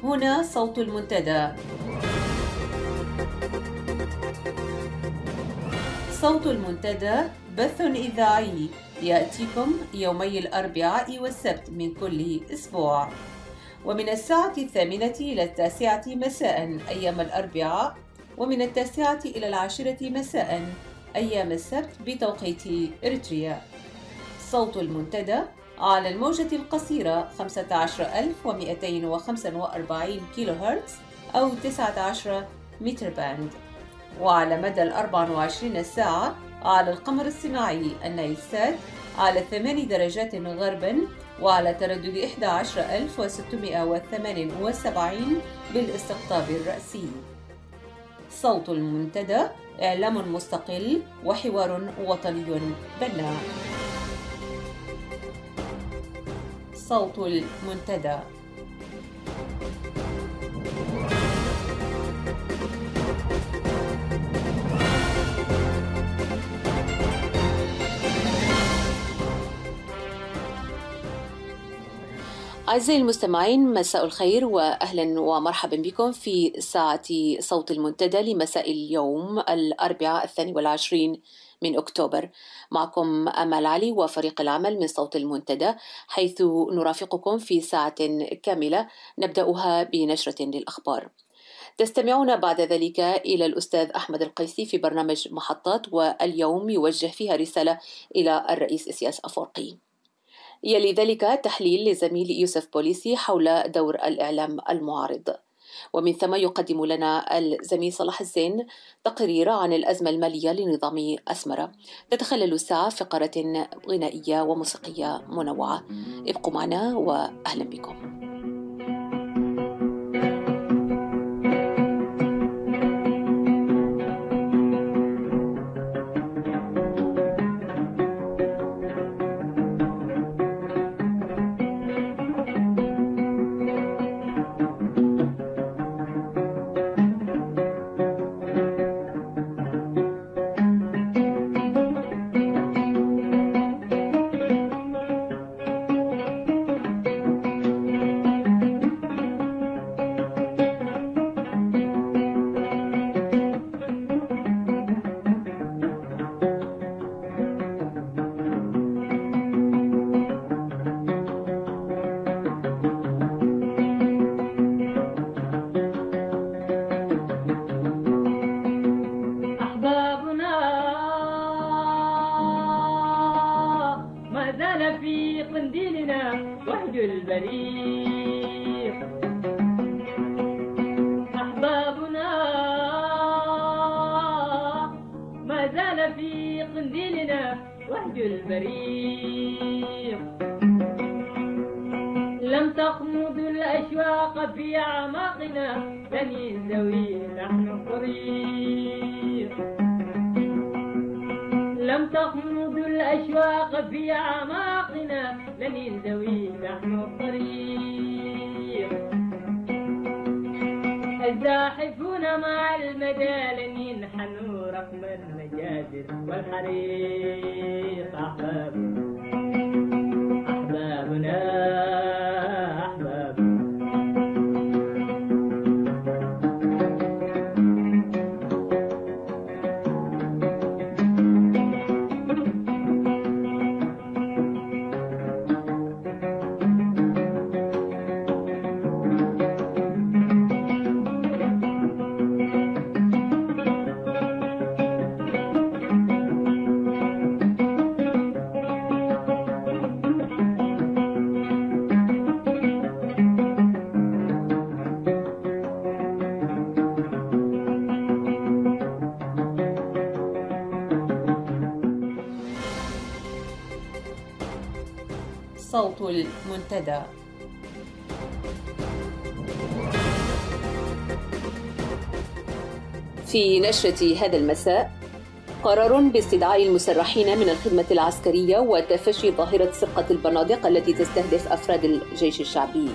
هنا صوت المنتدى. صوت المنتدى بث إذاعي يأتيكم يومي الأربعاء والسبت من كل أسبوع، ومن الساعة 8 إلى 9 مساء أيام الأربعاء، ومن 9 إلى 10 مساء أيام السبت بتوقيت إريتريا. صوت المنتدى على الموجة القصيرة 15245 كيلو هرتز أو 19 متر باند، وعلى مدى 24 ساعة على القمر الصناعي النايلسات على 8 درجات غربا، وعلى تردد 11678 بالاستقطاب الرأسي. صوت المنتدى إعلام مستقل وحوار وطني بناء. صوت المنتدى. أعزائي المستمعين، مساء الخير وأهلا ومرحبا بكم في ساعة صوت المنتدى لمساء اليوم الأربعاء 22 من أكتوبر. معكم أمال علي وفريق العمل من صوت المنتدى، حيث نرافقكم في ساعة كاملة نبدأها بنشرة للأخبار. تستمعون بعد ذلك إلى الأستاذ أحمد القيسي في برنامج محطات، واليوم يوجه فيها رسالة إلى الرئيس إسياس أفورقي. يلي ذلك تحليل لزميل يوسف بوليسي حول دور الإعلام المعارض، ومن ثم يقدم لنا الزميل صلاح الزين تقرير عن الأزمة المالية لنظام أسمرة. تتخلل الساعة فقرة غنائية وموسيقية منوعة. ابقوا معنا وأهلا بكم. الزاحفون مع المدى لن ينحنوا رقم المجادر والحريق. أحبابنا صوت المنتدى. في نشرة هذا المساء، قرار باستدعاء المسرحين من الخدمة العسكرية وتفشي ظاهرة سرقة البنادق التي تستهدف أفراد الجيش الشعبي.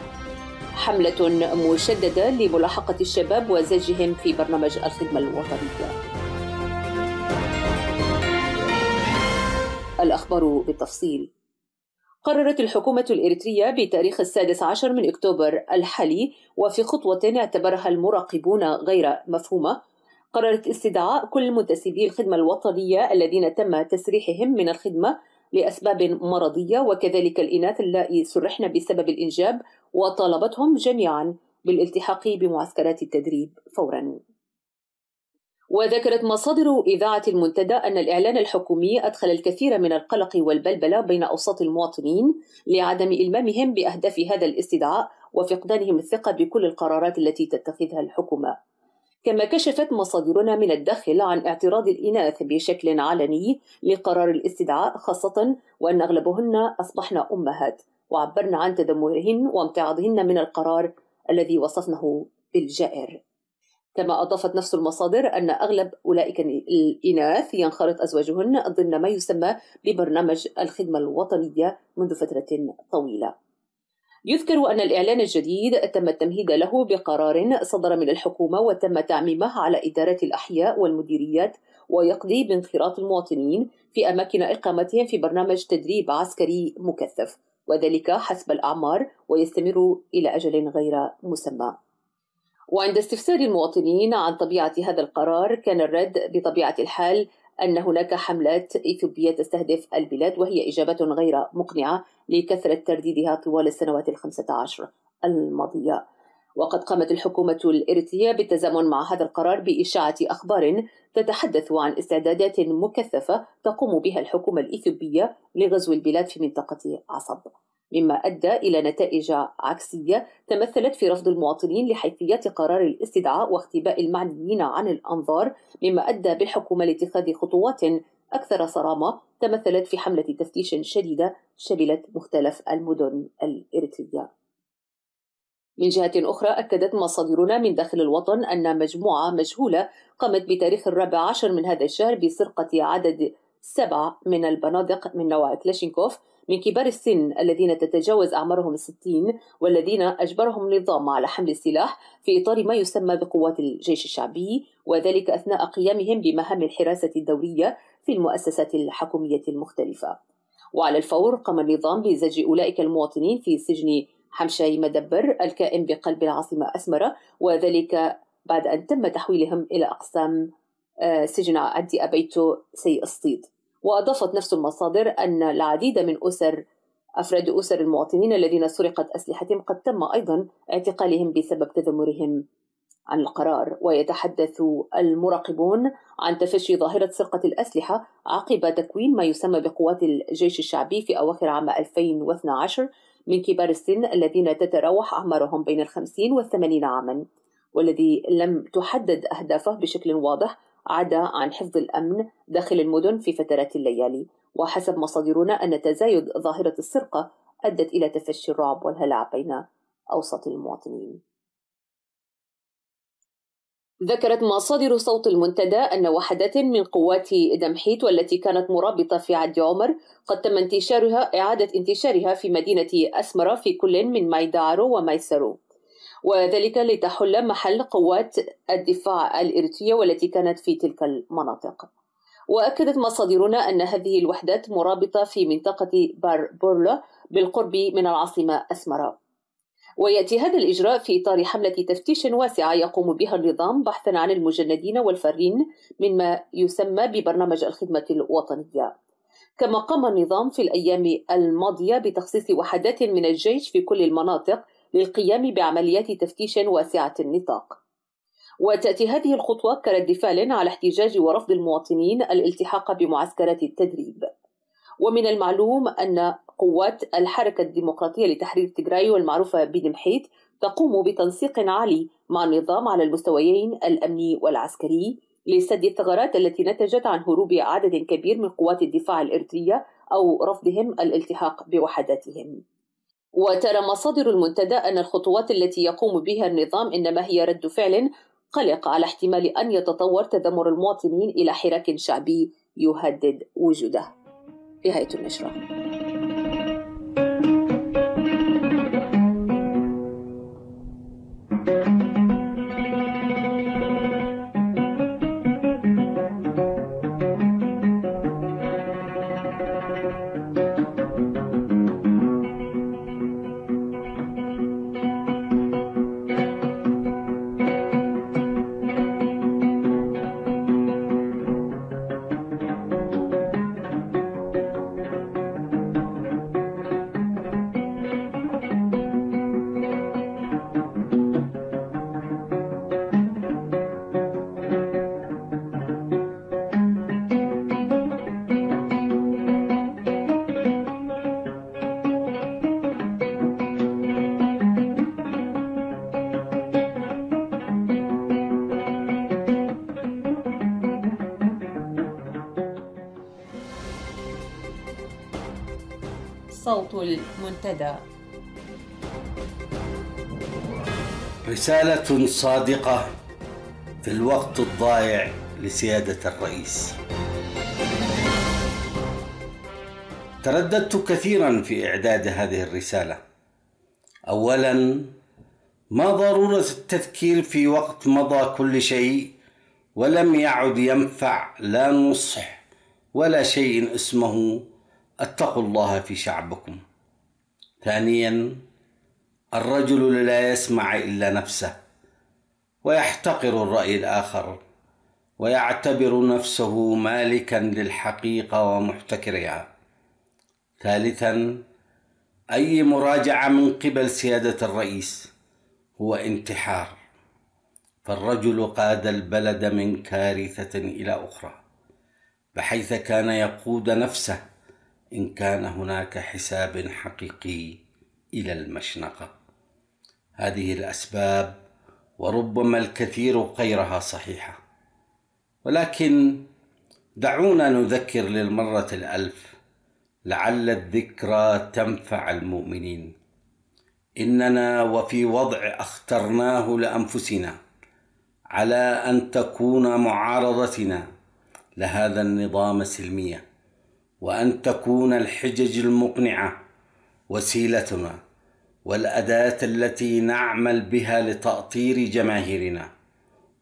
حملة مشددة لملاحقة الشباب وزجهم في برنامج الخدمة الوطنية. الأخبار بالتفصيل. قررت الحكومة الإريترية بتاريخ 16 من أكتوبر الحالي، وفي خطوة اعتبرها المراقبون غير مفهومة، قررت استدعاء كل منتسبي الخدمة الوطنية الذين تم تسريحهم من الخدمة لأسباب مرضية، وكذلك الإناث اللائي سرحن بسبب الإنجاب، وطالبتهم جميعا بالالتحاق بمعسكرات التدريب فورا. وذكرت مصادر إذاعة المنتدى أن الإعلان الحكومي أدخل الكثير من القلق والبلبلة بين أوساط المواطنين لعدم إلمامهم بأهداف هذا الاستدعاء وفقدانهم الثقة بكل القرارات التي تتخذها الحكومة. كما كشفت مصادرنا من الداخل عن اعتراض الإناث بشكل علني لقرار الاستدعاء، خاصة وأن أغلبهن أصبحن أمهات، وعبرن عن تذمرهن وامتعاضهن من القرار الذي وصفناه بالجائر. كما أضافت نفس المصادر أن أغلب أولئك الإناث ينخرط أزواجهن ضمن ما يسمى ببرنامج الخدمة الوطنية منذ فترة طويلة. يذكر أن الإعلان الجديد تم التمهيد له بقرار صدر من الحكومة وتم تعميمه على إدارات الأحياء والمديريات، ويقضي بانخراط المواطنين في أماكن إقامتهم في برنامج تدريب عسكري مكثف، وذلك حسب الأعمار، ويستمر إلى أجل غير مسمى. وعند استفسار المواطنين عن طبيعة هذا القرار، كان الرد بطبيعة الحال أن هناك حملات إثيوبية تستهدف البلاد، وهي إجابة غير مقنعة لكثرة ترديدها طوال السنوات 15 الماضية. وقد قامت الحكومة الإريترية بالتزامن مع هذا القرار بإشاعة أخبار تتحدث عن استعدادات مكثفة تقوم بها الحكومة الإثيوبية لغزو البلاد في منطقة عصب، مما أدى إلى نتائج عكسية تمثلت في رفض المواطنين لحيثيات قرار الاستدعاء واختباء المعنيين عن الأنظار، مما أدى بالحكومة لاتخاذ خطوات أكثر صرامة تمثلت في حملة تفتيش شديدة شملت مختلف المدن الإريترية. من جهة أخرى، أكدت مصادرنا من داخل الوطن أن مجموعة مجهولة قامت بتاريخ 14 من هذا الشهر بسرقة عدد 7 من البنادق من نوع كلاشينكوف من كبار السن الذين تتجاوز أعمارهم 60، والذين أجبرهم النظام على حمل السلاح في إطار ما يسمى بقوات الجيش الشعبي، وذلك أثناء قيامهم بمهام الحراسة الدورية في المؤسسات الحكومية المختلفة. وعلى الفور قام النظام بزج أولئك المواطنين في سجن حمشاي مدبر الكائن بقلب العاصمة أسمرة، وذلك بعد أن تم تحويلهم إلى أقسام سجن عدي أبيتو سي أسطيد. وأضافت نفس المصادر أن العديد من أفراد أسر المواطنين الذين سرقت أسلحتهم قد تم أيضا اعتقالهم بسبب تذمرهم عن القرار. ويتحدث المراقبون عن تفشي ظاهرة سرقة الأسلحة عقب تكوين ما يسمى بقوات الجيش الشعبي في أواخر عام 2012 من كبار السن الذين تتراوح أعمارهم بين 50 و80 عاما، والذي لم تحدد أهدافه بشكل واضح عدا عن حفظ الأمن داخل المدن في فترات الليالي. وحسب مصادرنا أن تزايد ظاهرة السرقة أدت إلى تفشي الرعب والهلع بين أوسط المواطنين. ذكرت مصادر صوت المنتدى أن وحدات من قوات دمحيت والتي كانت مرابطة في عدي عمر قد تم إعادة انتشارها في مدينة أسمرة في كل من مايدارو ومايسرو، وذلك لتحل محل قوات الدفاع الإريترية والتي كانت في تلك المناطق. وأكدت مصادرنا أن هذه الوحدات مرابطة في منطقة بورلا بالقرب من العاصمة أسمرة. ويأتي هذا الإجراء في إطار حملة تفتيش واسعة يقوم بها النظام بحثا عن المجندين والفارين مما يسمى ببرنامج الخدمة الوطنية. كما قام النظام في الأيام الماضية بتخصيص وحدات من الجيش في كل المناطق للقيام بعمليات تفتيش واسعة النطاق. وتأتي هذه الخطوة كرد فعل على احتجاج ورفض المواطنين الالتحاق بمعسكرات التدريب. ومن المعلوم أن قوات الحركة الديمقراطية لتحرير تيغراي والمعروفة بدمحيت تقوم بتنسيق عالي مع النظام على المستويين الأمني والعسكري لسد الثغرات التي نتجت عن هروب عدد كبير من قوات الدفاع الإريترية أو رفضهم الالتحاق بوحداتهم. وترى مصادر المنتدى أن الخطوات التي يقوم بها النظام إنما هي رد فعل قلق على احتمال أن يتطور تذمر المواطنين إلى حراك شعبي يهدد وجوده. نهاية النشرة. صوت المنتدى. رسالة صادقة في الوقت الضائع لسيادة الرئيس. ترددت كثيرا في إعداد هذه الرسالة. أولا، ما ضرورة التذكير في وقت مضى كل شيء ولم يعد ينفع لا نصح ولا شيء اسمه اتقوا الله في شعبكم. ثانيا، الرجل لا يسمع إلا نفسه ويحتقر الرأي الآخر ويعتبر نفسه مالكا للحقيقة ومحتكرها. ثالثا، أي مراجعة من قبل سيادة الرئيس هو انتحار، فالرجل قاد البلد من كارثة إلى أخرى، بحيث كان يقود نفسه إن كان هناك حساب حقيقي إلى المشنقة. هذه الأسباب وربما الكثير غيرها صحيحة، ولكن دعونا نذكر للمرة الألف لعل الذكرى تنفع المؤمنين. إننا وفي وضع اخترناه لأنفسنا على أن تكون معارضتنا لهذا النظام سلمية، وأن تكون الحجج المقنعة وسيلتنا والأداة التي نعمل بها لتأطير جماهيرنا.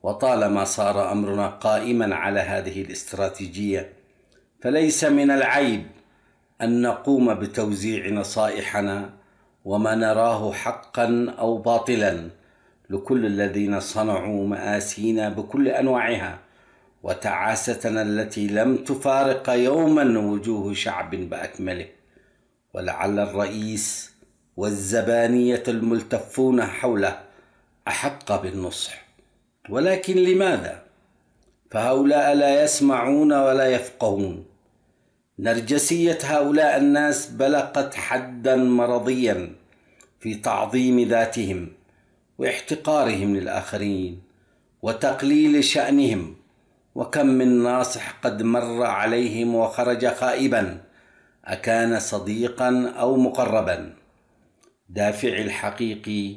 وطالما صار أمرنا قائما على هذه الاستراتيجية، فليس من العيب أن نقوم بتوزيع نصائحنا وما نراه حقا أو باطلا لكل الذين صنعوا مآسينا بكل أنواعها وتعاستنا التي لم تفارق يوما وجوه شعب بأكمله. ولعل الرئيس والزبانية الملتفون حوله أحق بالنصح، ولكن لماذا؟ فهؤلاء لا يسمعون ولا يفقهون. نرجسية هؤلاء الناس بلغت حدا مرضيا في تعظيم ذاتهم واحتقارهم للآخرين وتقليل شأنهم. وكم من ناصح قد مر عليهم وخرج خائبا، أكان صديقا أو مقربا. دافعي الحقيقي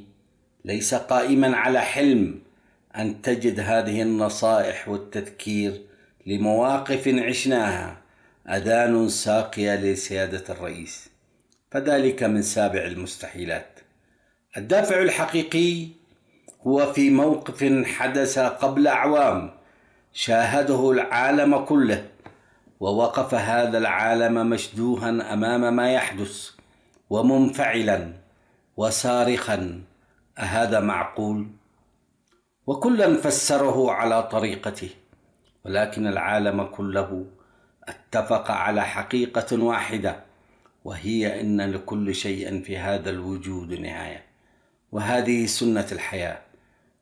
ليس قائما على حلم أن تجد هذه النصائح والتذكير لمواقف عشناها أذان ساقية لسيادة الرئيس، فذلك من سابع المستحيلات. الدافع الحقيقي هو في موقف حدث قبل أعوام شاهده العالم كله، ووقف هذا العالم مشدوها أمام ما يحدث ومنفعلا وصارخا: أهذا معقول؟ وكلا فسره على طريقته، ولكن العالم كله اتفق على حقيقة واحدة، وهي أن لكل شيء في هذا الوجود نهاية، وهذه سنة الحياة.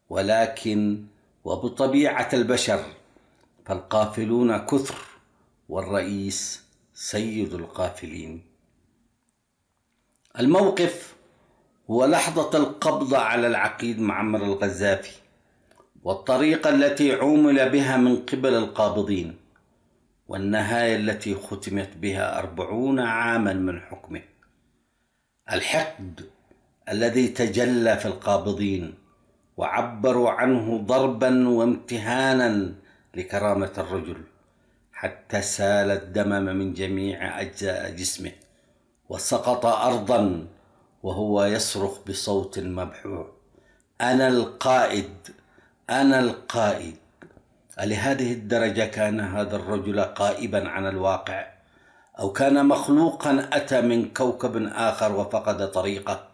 ولكن وبطبيعة البشر فالقافلون كثر، والرئيس سيد القافلين. الموقف هو لحظة القبض على العقيد معمر القذافي والطريقة التي عومل بها من قبل القابضين، والنهاية التي ختمت بها 40 عاما من حكمه. الحقد الذي تجلى في القابضين وعبروا عنه ضربا وامتهانا لكرامة الرجل، حتى سال الدم من جميع أجزاء جسمه وسقط أرضا وهو يصرخ بصوت مبحوح: أنا القائد، أنا القائد. لهذه الدرجة كان هذا الرجل غائبا عن الواقع، أو كان مخلوقا أتى من كوكب آخر وفقد طريقه؟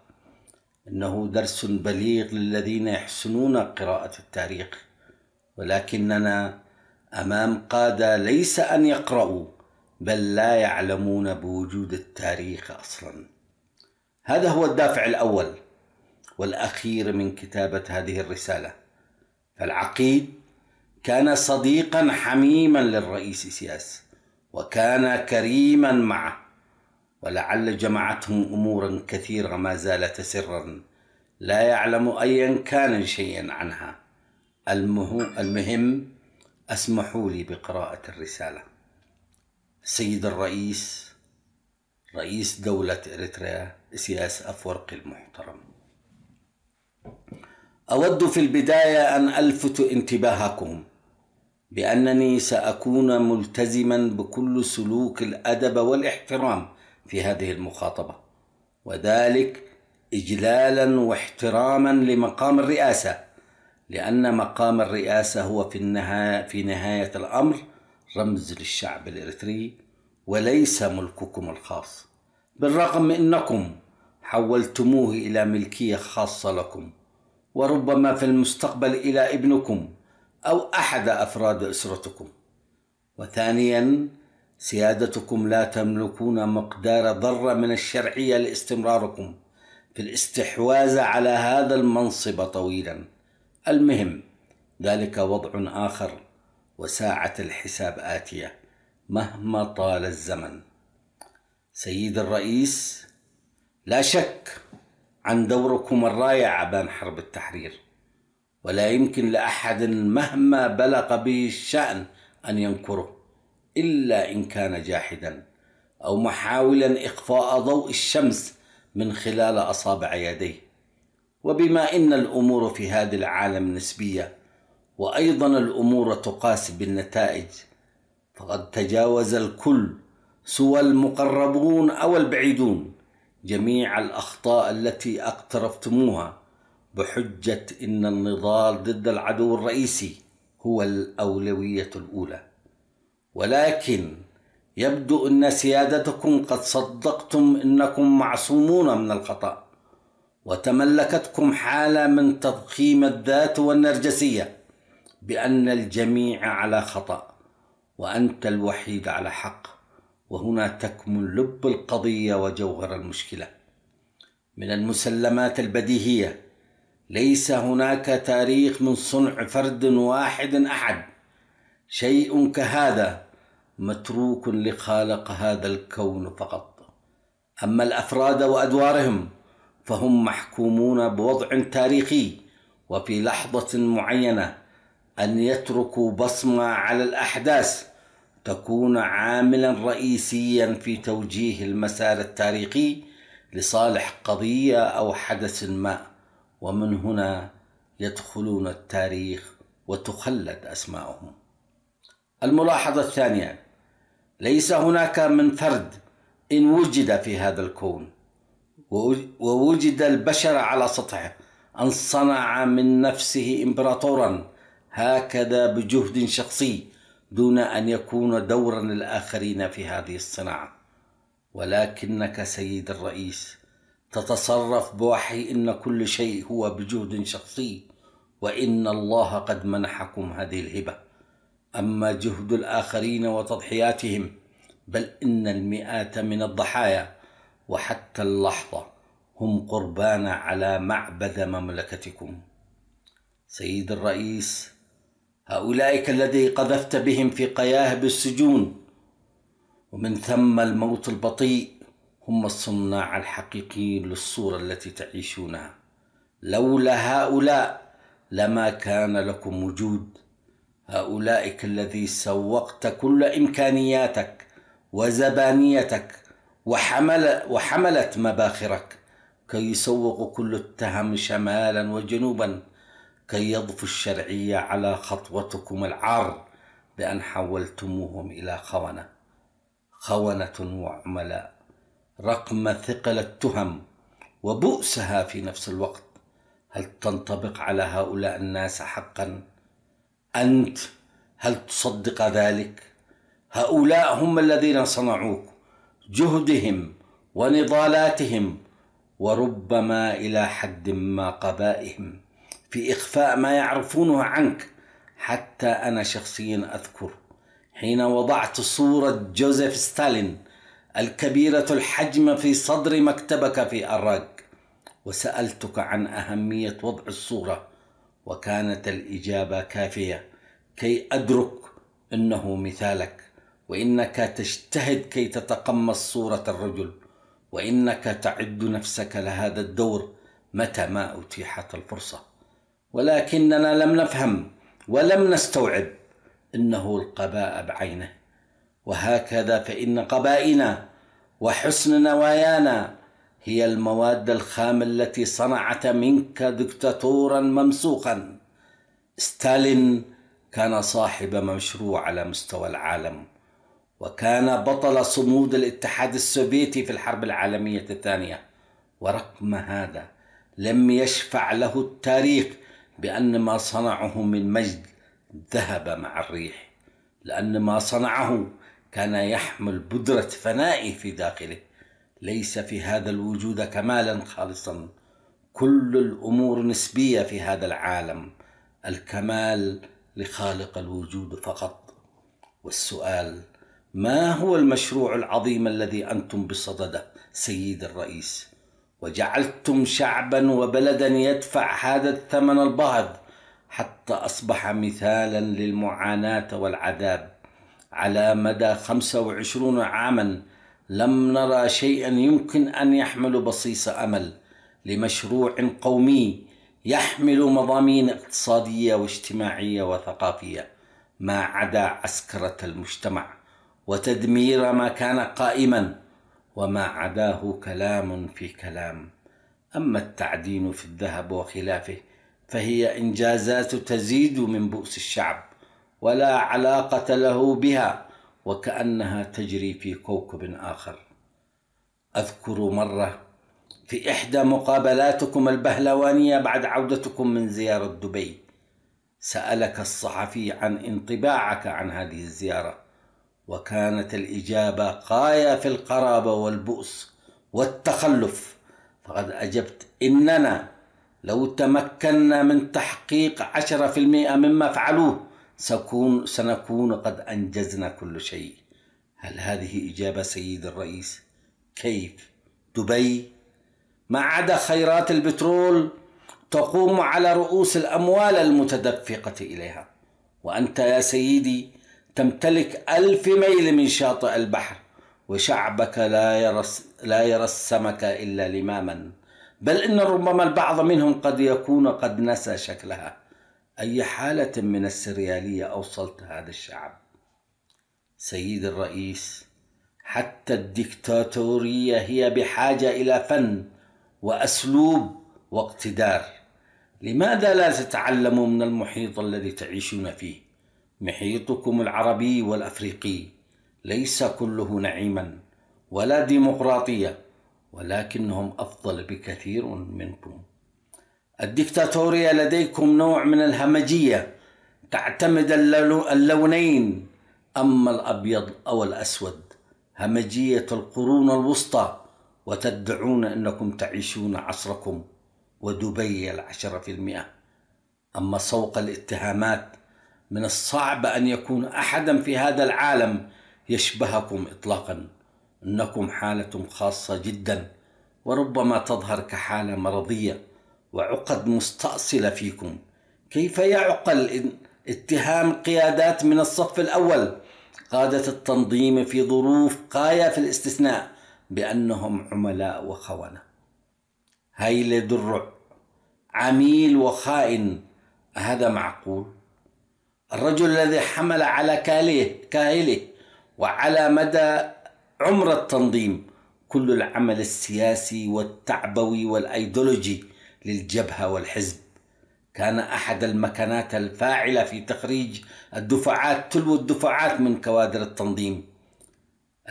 إنه درس بليغ للذين يحسنون قراءة التاريخ، ولكننا أمام قادة ليس أن يقرأوا بل لا يعلمون بوجود التاريخ أصلا. هذا هو الدافع الأول والأخير من كتابة هذه الرسالة. فالعقيد كان صديقا حميما للرئيس سياس، وكان كريما معه، ولعل جمعتهم أمورا كثيرة ما زالت سرا لا يعلم أيا كان شيئا عنها. المهم اسمحوا لي بقراءة الرسالة. السيد الرئيس، رئيس دولة إريتريا إسياس أفورقي المحترم. أود في البداية أن ألفت انتباهكم بأنني سأكون ملتزما بكل سلوك الأدب والاحترام في هذه المخاطبة، وذلك إجلالا واحتراما لمقام الرئاسة، لأن مقام الرئاسة هو في نهاية الأمر رمز للشعب الإريتري وليس ملككم الخاص، بالرغم من أنكم حولتموه إلى ملكية خاصة لكم، وربما في المستقبل إلى ابنكم أو أحد أفراد أسرتكم. وثانيا، سيادتكم لا تملكون مقدار ذرة من الشرعية لاستمراركم في الاستحواذ على هذا المنصب طويلا. المهم، ذلك وضع آخر، وساعة الحساب آتية مهما طال الزمن. سيد الرئيس، لا شك عن دوركم الرائع أبان حرب التحرير، ولا يمكن لأحد مهما بلغ به الشأن أن ينكره، إلا إن كان جاحدا أو محاولا إخفاء ضوء الشمس من خلال أصابع يديه. وبما إن الأمور في هذا العالم نسبية، وأيضا الأمور تقاس بالنتائج، فقد تجاوز الكل سوى المقربون أو البعيدون جميع الأخطاء التي اقترفتموها بحجة إن النضال ضد العدو الرئيسي هو الأولوية الأولى. ولكن يبدو أن سيادتكم قد صدقتم أنكم معصومون من الخطأ، وتملكتكم حالة من تضخيم الذات والنرجسية بأن الجميع على خطأ وأنت الوحيد على حق. وهنا تكمن لب القضية وجوهر المشكلة. من المسلمات البديهية، ليس هناك تاريخ من صنع فرد واحد أحد. شيء كهذا متروك لخالق هذا الكون فقط. أما الأفراد وأدوارهم فهم محكومون بوضع تاريخي، وفي لحظة معينة أن يتركوا بصمة على الأحداث تكون عاملا رئيسيا في توجيه المسار التاريخي لصالح قضية أو حدث ما، ومن هنا يدخلون التاريخ وتخلد أسماءهم. الملاحظة الثانية، ليس هناك من فرد إن وجد في هذا الكون ووجد البشر على سطحه أن صنع من نفسه إمبراطورا هكذا بجهد شخصي دون أن يكون دورا للآخرين في هذه الصناعة. ولكنك سيد الرئيس تتصرف بوحي إن كل شيء هو بجهد شخصي، وإن الله قد منحكم هذه الهبة. أما جهد الآخرين وتضحياتهم، بل إن المئات من الضحايا وحتى اللحظة هم قربان على معبد مملكتكم. سيد الرئيس، هؤلاء الذي قذفت بهم في قياهب السجون ومن ثم الموت البطيء هم الصناع الحقيقيين للصورة التي تعيشونها. لولا هؤلاء لما كان لكم وجود. هؤلاء الذي سوقت كل إمكانياتك وزبانيتك وحملت مباخرك كي يسوقوا كل التهم شمالا وجنوبا، كي يضفوا الشرعية على خطوتكم العار بأن حولتموهم إلى خونة وعملاء، رغم ثقل التهم وبؤسها في نفس الوقت. هل تنطبق على هؤلاء الناس حقا؟ أنت هل تصدق ذلك؟ هؤلاء هم الذين صنعوك، جهدهم ونضالاتهم، وربما إلى حد ما قبائهم في إخفاء ما يعرفونه عنك. حتى أنا شخصيا أذكر حين وضعت صورة جوزيف ستالين الكبيرة الحجم في صدر مكتبك في أراغ، وسألتك عن أهمية وضع الصورة، وكانت الإجابة كافية كي أدرك أنه مثالك، وإنك تجتهد كي تتقمص صورة الرجل، وإنك تعد نفسك لهذا الدور متى ما أتيحت الفرصة. ولكننا لم نفهم ولم نستوعب إنه القباء بعينه. وهكذا فإن قبائنا وحسن نوايانا هي المواد الخام التي صنعت منك دكتاتورا ممسوخا. ستالين كان صاحب مشروع على مستوى العالم، وكان بطل صمود الاتحاد السوفيتي في الحرب العالمية الثانية، ورغم هذا لم يشفع له التاريخ بأن ما صنعه من مجد ذهب مع الريح، لأن ما صنعه كان يحمل بذرة فناء في داخله. ليس في هذا الوجود كمالا خالصا، كل الأمور نسبية في هذا العالم، الكمال لخالق الوجود فقط. والسؤال: ما هو المشروع العظيم الذي أنتم بصدده سيد الرئيس، وجعلتم شعبا وبلدا يدفع هذا الثمن الباهظ حتى أصبح مثالا للمعاناة والعذاب؟ على مدى 25 عاما لم نرى شيئا يمكن أن يحمل بصيص أمل لمشروع قومي يحمل مضامين اقتصادية واجتماعية وثقافية، ما عدا عسكرة المجتمع وتدمير ما كان قائما، وما عداه كلام في كلام. أما التعدين في الذهب وخلافه فهي إنجازات تزيد من بؤس الشعب ولا علاقة له بها، وكأنها تجري في كوكب آخر. أذكر مرة في إحدى مقابلاتكم البهلوانية بعد عودتكم من زيارة دبي، سألك الصحفي عن انطباعك عن هذه الزيارة، وكانت الإجابة غاية في القرابة والبؤس والتخلف. فقد أجبت: إننا لو تمكنا من تحقيق 10% مما فعلوه سنكون قد أنجزنا كل شيء. هل هذه إجابة سيد الرئيس؟ كيف؟ دبي ما عدا خيرات البترول تقوم على رؤوس الأموال المتدفقة إليها، وأنت يا سيدي تمتلك 1000 ميل من شاطئ البحر، وشعبك لا يرى السمك إلا لماما، بل إن ربما البعض منهم قد يكون قد نسى شكلها. أي حالة من السريالية أوصلت هذا الشعب؟ سيد الرئيس، حتى الديكتاتورية هي بحاجة إلى فن وأسلوب واقتدار. لماذا لا تتعلموا من المحيط الذي تعيشون فيه؟ محيطكم العربي والأفريقي ليس كله نعيما ولا ديمقراطية، ولكنهم أفضل بكثير منكم. الديكتاتورية لديكم نوع من الهمجية تعتمد اللونين، أما الأبيض أو الأسود همجية القرون الوسطى، وتدعون أنكم تعيشون عصركم ودبي 10%. أما سوق الاتهامات، من الصعب أن يكون أحدا في هذا العالم يشبهكم إطلاقا. إنكم حالة خاصة جدا، وربما تظهر كحالة مرضية وعقد مستأصلة فيكم. كيف يعقل اتهام قيادات من الصف الأول قادة التنظيم في ظروف غاية في الاستثناء بأنهم عملاء وخونة؟ هيلي درع عميل وخائن، هذا معقول؟ الرجل الذي حمل على كاهله وعلى مدى عمر التنظيم كل العمل السياسي والتعبوي والأيديولوجي للجبهة والحزب، كان أحد المكانات الفاعلة في تخريج الدفعات تلو الدفعات من كوادر التنظيم،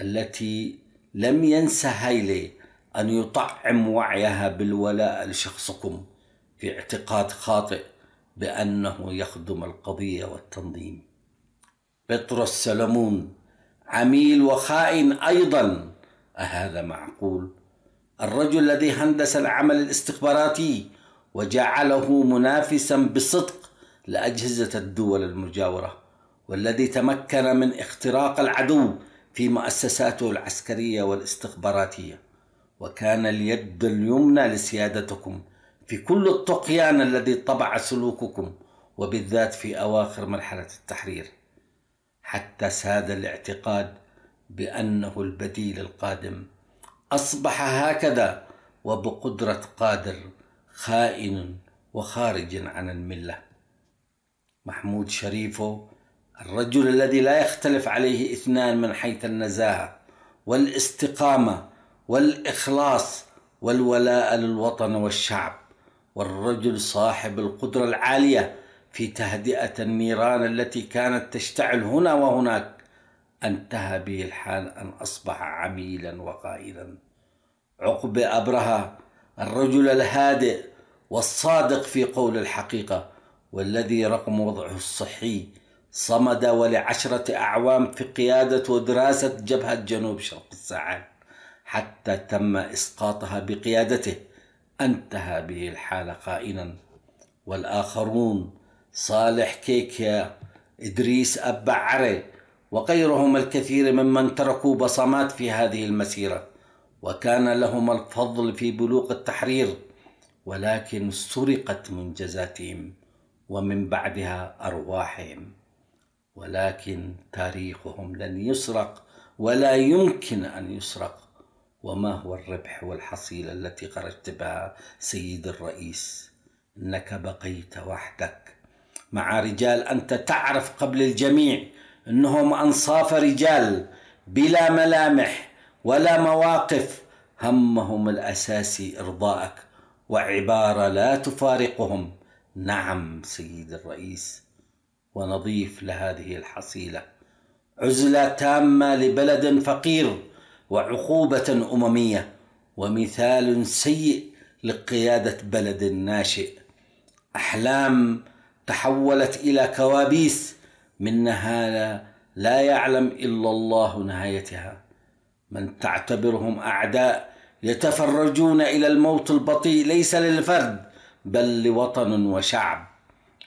التي لم ينسى هيلي أن يطعم وعيها بالولاء لشخصكم في اعتقاد خاطئ بأنه يخدم القضية والتنظيم. بطرس سلمون عميل وخائن أيضا، أهذا معقول؟ الرجل الذي هندس العمل الاستخباراتي وجعله منافسا بصدق لأجهزة الدول المجاورة، والذي تمكن من اختراق العدو في مؤسساته العسكرية والاستخباراتية، وكان اليد اليمنى لسيادتكم في كل الطغيان الذي طبع سلوككم، وبالذات في أواخر مرحلة التحرير، حتى ساد الاعتقاد بأنه البديل القادم. أصبح هكذا وبقدرة قادر، خائن وخارج عن الملة. محمود شريفو الرجل الذي لا يختلف عليه اثنان من حيث النزاهة والاستقامة والإخلاص والولاء للوطن والشعب، والرجل صاحب القدرة العالية في تهدئة النيران التي كانت تشتعل هنا وهناك، انتهى به الحال أن أصبح عميلا وقائلا. عقب أبرهة الرجل الهادئ والصادق في قول الحقيقة، والذي رغم وضعه الصحي صمد ول10 أعوام في قيادة ودراسة جبهة جنوب شرق الساحل حتى تم إسقاطها بقيادته، انتهى به الحال قائلا. والآخرون صالح كيكيا، إدريس أبعري، وغيرهم الكثير ممن تركوا بصمات في هذه المسيرة وكان لهم الفضل في بلوغ التحرير، ولكن سرقت منجزاتهم ومن بعدها أرواحهم، ولكن تاريخهم لن يسرق ولا يمكن أن يسرق. وما هو الربح والحصيلة التي خرجت بها سيد الرئيس؟ إنك بقيت وحدك مع رجال أنت تعرف قبل الجميع أنهم أنصاف رجال بلا ملامح ولا مواقف، همهم الأساسي إرضائك، وعبارة لا تفارقهم: نعم سيد الرئيس. ونضيف لهذه الحصيلة عزلة تامة لبلد فقير، وعقوبة أممية، ومثال سيء لقيادة بلد ناشئ. أحلام تحولت إلى كوابيس منها لا يعلم إلا الله نهايتها. من تعتبرهم أعداء يتفرجون إلى الموت البطيء ليس للفرد بل لوطن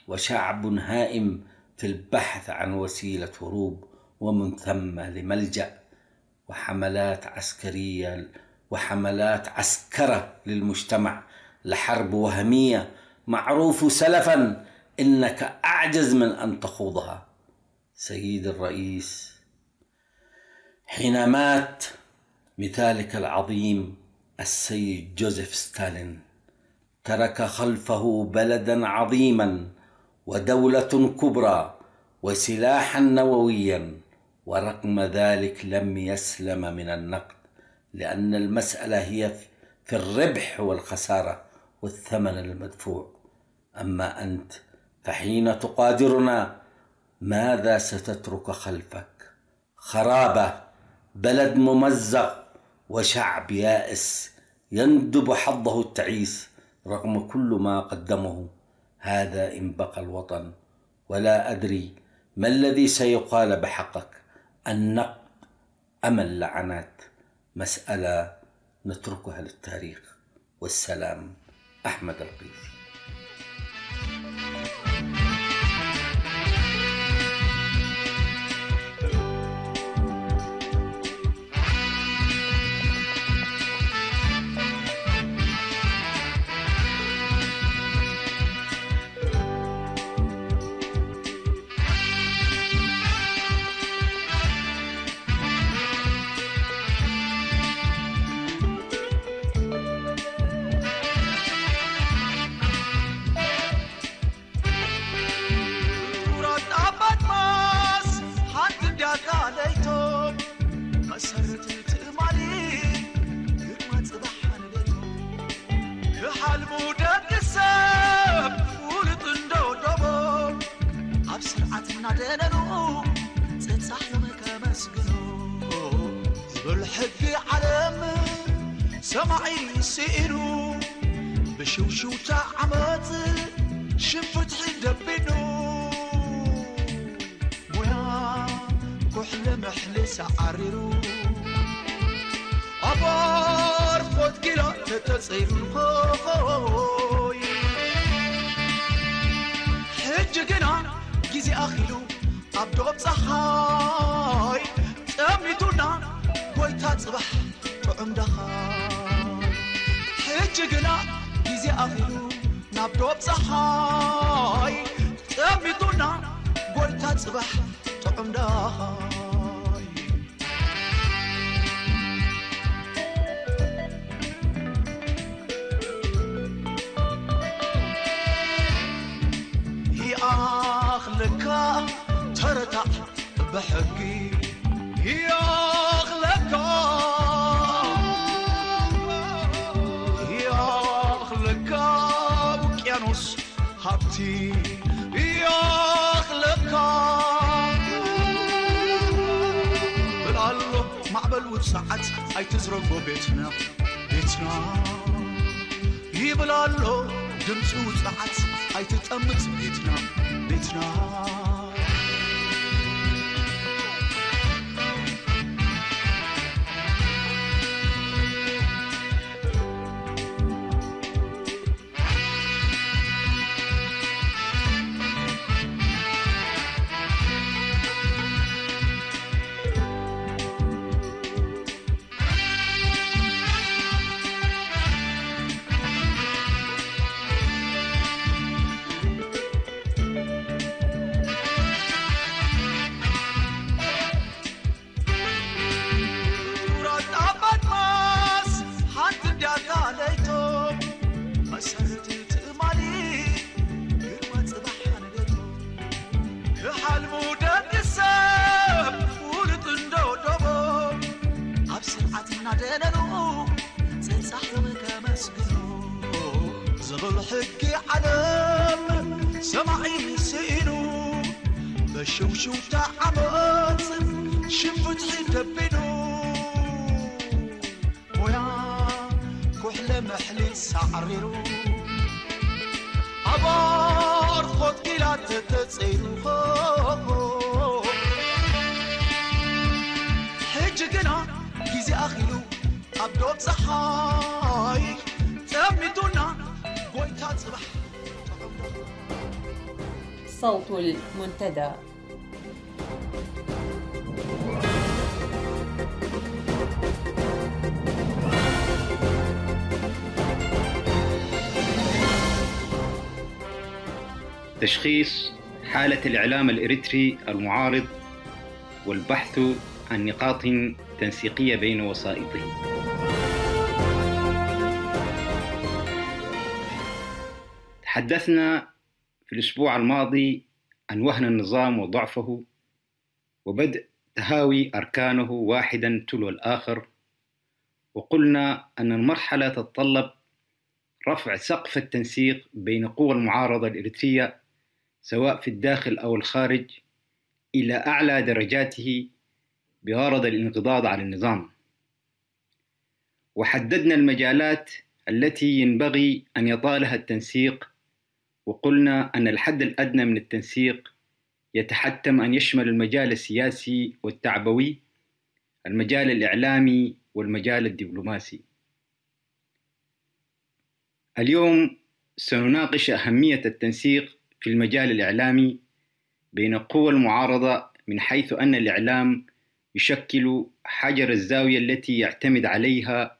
وشعب هائم في البحث عن وسيلة هروب ومن ثم لملجأ. وحملات عسكرة للمجتمع لحرب وهمية معروف سلفا إنك أعجز من أن تخوضها. سيد الرئيس، حين مات مثالك العظيم السيد جوزيف ستالين ترك خلفه بلدا عظيما ودولة كبرى وسلاحا نوويا، ورغم ذلك لم يسلم من النقد، لأن المسألة هي في الربح والخسارة والثمن المدفوع. أما أنت فحين تقادرنا ماذا ستترك خلفك؟ خرابة، بلد ممزق، وشعب يائس يندب حظه التعيس رغم كل ما قدمه. هذا إن بقى الوطن، ولا أدري ما الذي سيقال بحقك، النقد أم اللعنات؟ مسألة نتركها للتاريخ. والسلام. أحمد القيسي. سمعي سئرو بشوشوتا عمات شفت حدبنو مويا كحل محل سعررو أبار خد كلا تتصيرو حجقنا جيزي أخيلو عبدو بصحاي تأميتونا ويتات صبح تعم دخاي حجقنا جيزي أخيلو نبدو بصحاي تأميتونا ويتات صبح تعم دخاي أخلك ترتع بحقي يا أخلك ውቅያኖስ ሃብቲ يخلقك بالله معبل وساعات اي تزرقو بيتنا يبلالو دمص وساعات اي تطمت بيتنا زغل حكي علم سمعي سئنو بشوشو تعمت شفت حدبنو ويا كحل محلي سعريرو عبار خد كلا تتسيرو حجقنا كيزي أخيلو أبدو بصحاي تأمدونا قويتات صبح صوت المنتدى. تشخيص حالة الإعلام الإريتري المعارض والبحث عن نقاط تنسيقية بين وسائطه. تحدثنا في الأسبوع الماضي عن وهن النظام وضعفه وبدء تهاوي أركانه واحدا تلو الآخر، وقلنا أن المرحلة تتطلب رفع سقف التنسيق بين قوى المعارضة الإريترية سواء في الداخل أو الخارج إلى أعلى درجاته بغرض الانقضاض على النظام، وحددنا المجالات التي ينبغي أن يطالها التنسيق، وقلنا أن الحد الأدنى من التنسيق يتحتم أن يشمل المجال السياسي والتعبوي، المجال الإعلامي والمجال الدبلوماسي. اليوم سنناقش أهمية التنسيق في المجال الإعلامي بين قوى المعارضة، من حيث أن الإعلام يشكل حجر الزاوية التي يعتمد عليها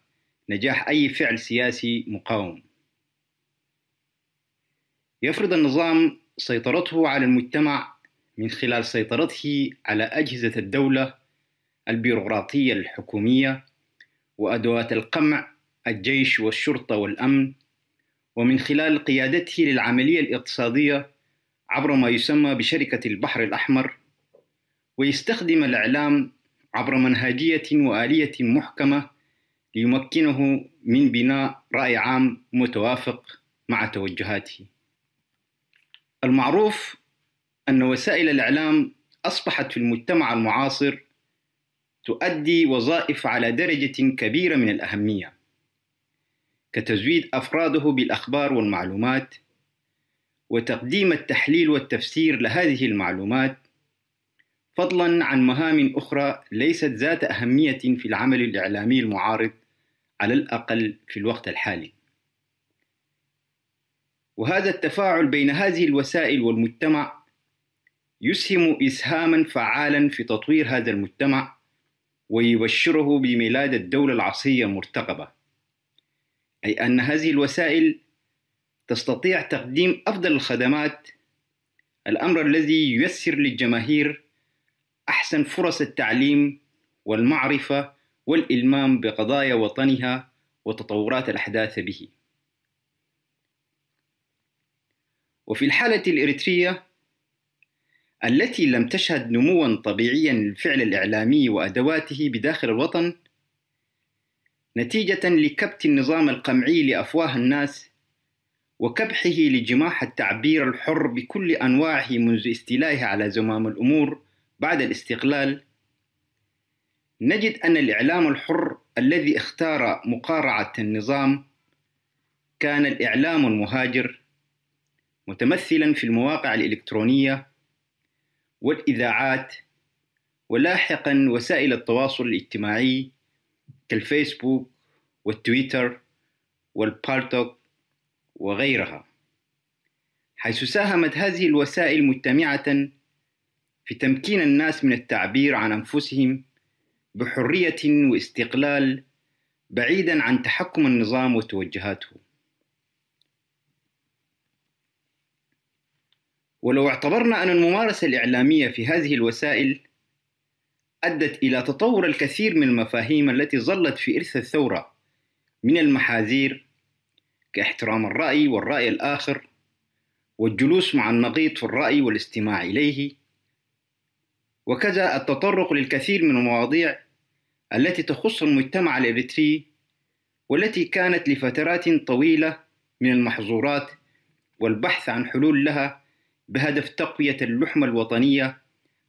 نجاح أي فعل سياسي مقاوم. يفرض النظام سيطرته على المجتمع من خلال سيطرته على أجهزة الدولة البيروقراطية الحكومية وأدوات القمع الجيش والشرطة والأمن، ومن خلال قيادته للعملية الاقتصادية عبر ما يسمى بشركة البحر الأحمر، ويستخدم الإعلام عبر منهجية وآلية محكمة ليمكنه من بناء رأي عام متوافق مع توجهاته. المعروف أن وسائل الإعلام أصبحت في المجتمع المعاصر تؤدي وظائف على درجة كبيرة من الأهمية، كتزويد أفراده بالأخبار والمعلومات، وتقديم التحليل والتفسير لهذه المعلومات، فضلاً عن مهام أخرى ليست ذات أهمية في العمل الإعلامي المعارض على الأقل في الوقت الحالي. وهذا التفاعل بين هذه الوسائل والمجتمع يسهم إسهاماً فعالاً في تطوير هذا المجتمع ويبشره بميلاد الدولة العصرية المرتقبة، أي أن هذه الوسائل تستطيع تقديم أفضل الخدمات، الأمر الذي ييسر للجماهير أحسن فرص التعليم والمعرفة والإلمام بقضايا وطنها وتطورات الأحداث به. وفي الحالة الإريترية التي لم تشهد نمواً طبيعياً للفعل الإعلامي وأدواته بداخل الوطن، نتيجة لكبت النظام القمعي لأفواه الناس وكبحه لجماح التعبير الحر بكل أنواعه منذ استيلائه على زمام الأمور بعد الاستقلال، نجد أن الإعلام الحر الذي اختار مقارعة النظام كان الإعلام المهاجر، متمثلا في المواقع الإلكترونية والإذاعات، ولاحقا وسائل التواصل الاجتماعي كالفيسبوك والتويتر والبالتوك وغيرها، حيث ساهمت هذه الوسائل مجتمعة في تمكين الناس من التعبير عن أنفسهم بحرية واستقلال بعيدا عن تحكم النظام وتوجهاته. ولو اعتبرنا أن الممارسة الإعلامية في هذه الوسائل أدت إلى تطور الكثير من المفاهيم التي ظلت في إرث الثورة من المحاذير كاحترام الرأي والرأي الآخر والجلوس مع النقيض في الرأي والاستماع إليه، وكذا التطرق للكثير من المواضيع التي تخص المجتمع الإريتري والتي كانت لفترات طويلة من المحظورات والبحث عن حلول لها بهدف تقوية اللحمة الوطنية